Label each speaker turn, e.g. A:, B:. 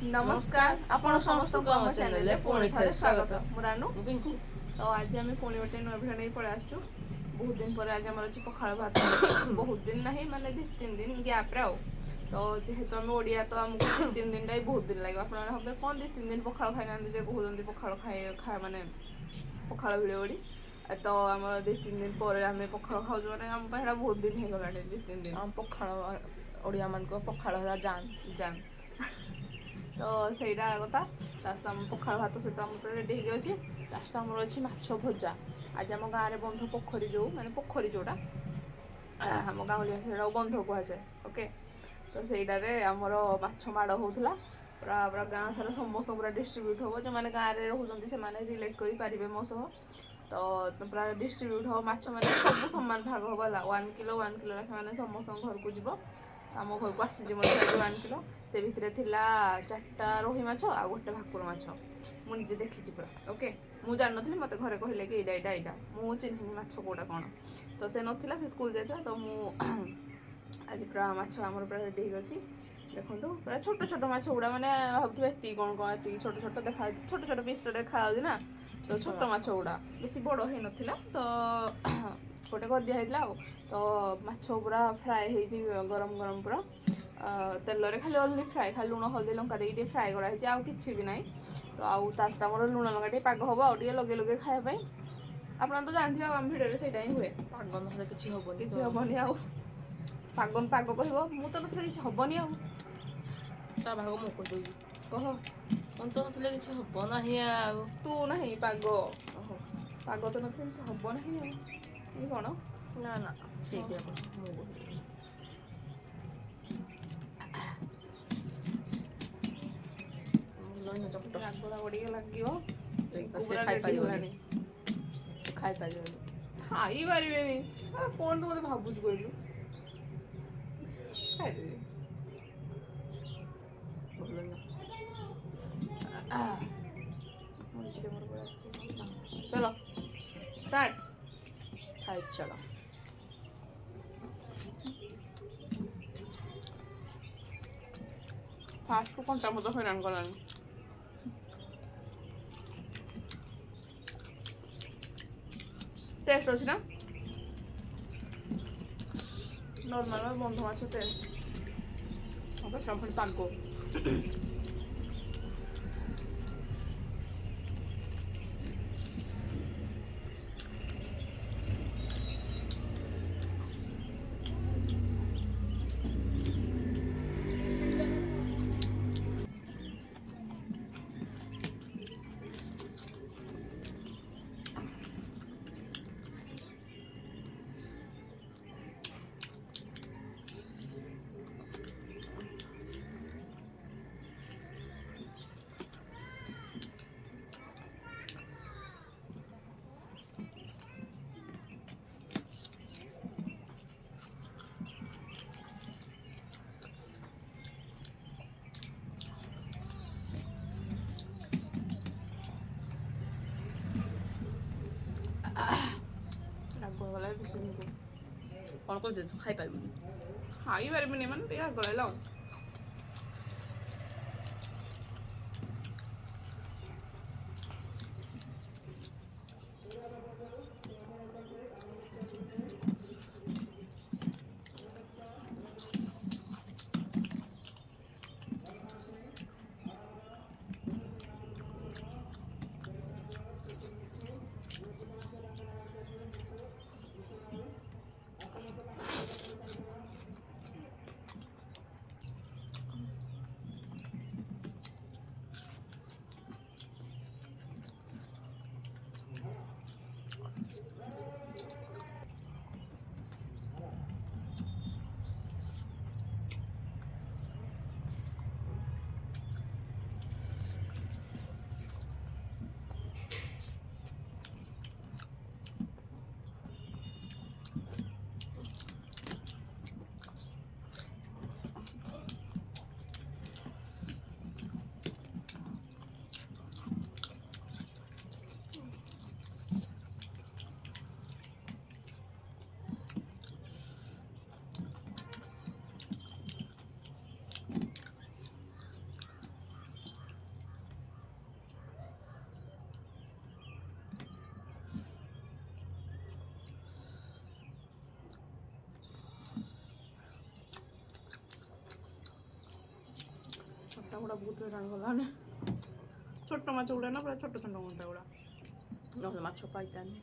A: नमस्कार आपण समस्त आम चैनल पुणी थे स्वागत मुरानु तो आज आम पुणी गोटे नुआ भिड नहीं पड़े आसचु बहुत दिन पर आज आम अच्छी पखाड़ भात बहुत दिन नहीं माने 2-3 दिन गैप रे तो जेहेतु आम ओडिया तो आमको 2-3 दिन ही बहुत दिन लगे आप कौन 2-3 दिन पखाड़ खाई ना कहते पखाड़ खाए माने पखाड़ भिड़ ओडी तो आम 2-3 दिन पर आम पखाड़ खाऊ मैंने आम बहुत दिन हो गला 2-3 दिन
B: पखाड़ ओडिया मान को पखाड़ जान
A: जान तो सहीटा कथा लास्ट आम पखाड़ भात सहित आम रेडी हो लास्ट आम अच्छी माछ भजा आज आम गाँव में बंध पोखरी जो माने पोखरी जोटा आम गाँव भाषा बंध कहुए ओके तो सहीटारे आमर माछ माड़ होता पूरा पूरा गाँ सारा समस्त पूरा डिस्ट्रीब्यूट हम जो मैंने गाँव में रोचे से रिलेट करेंगे मो सह तो पूरा डिस्ट्रीब्यूट हम माछ मैंने सब सामान भाग हम 1 किलो लाखे मैंने समस्त घर को जीव आम घर को आसी 1 किलो से भितर थिला 4टा रोही माछ आ गोटे भाकुर माछ मु निजे देखी पूरा ओके मु जान नी मत घरे कहले कि एटा एटा मु चिन्हिनी माछ कोटा कौन तो से नथिला से स्कूल जाता तो मु आज पूरा माछ आमर पूरा रेडी हो देखो पूरा छोट छोट माछ गुड़ा मैंने भावुए एति कौन कौन एति छोट छोट देखा छोट छोट पीस देखा ना तो छोट माछ गुड़ा बेसी बड़ हो नाला तो गोटे कर दिया तो माछ पूरा फ्राए हो गरम गरम पूरा तेल रे खाली ओनली फ्राए खाली लुण हल्दी लंका देके फ्राए कराई आउ कि भी ना तो आउ तामर लुण लंका टे पाग हम आउ लगे लगे खायापी आप तो जानते आम भिडियो से हुए
B: पाग ना किसी
A: हेनी आउ पाग पाग कह मु तो ना किसी हेनी आउ
B: भाग मु कह
A: कह
B: ମୁଁ ତ ନଥିଲେ କିଛି ହବ ନାହିଁ ଆଉ
A: ତୁ ନାହିଁ ପାଗ ପାଗ ତ ନଥିଲେ କିଛି ହବ ନାହିଁ ଆଉ ଇଏ କ'ଣ
B: ନା ନା ସେଇଟା ମୁଁ
A: ରାଗଡ଼ା ଗଡ଼ିକି ଲାଗିବ
B: ଖାଇପାରିବନି
A: ଖାଇପାରିବେନି କ'ଣ ତୁ ମୋତେ ଭାବୁଛୁ କହିଲୁ ଖାଇଦେବି
B: ଭଲ ନା
A: चलो स्टार्ट
B: खाई चलो
A: फास्ट को कंटा मत हैरान करानी टेस्ट अच्छी ना नॉर्मल में बंध माछ टेस्ट पाग
B: କ'ଣ କରୁଛୁ ତୁ ଖାଇପାରିବୁନି
A: ଖାଇପାରିବିନି ମାନେ ଟିକେ ରାଗ ଲାଗିଲା କଣ୍ଟା ଗୁଡ଼ା ବହୁତ ହଇରାଣ ଗଲାନି। ଛୋଟ ମାଛ ଗୁଡ଼ା ନା ପୁରା ଛୋଟ କଣ୍ଟା ଗୁଡ଼ା।
B: ନହେଲେ ମାଛ ପାଇତାନି।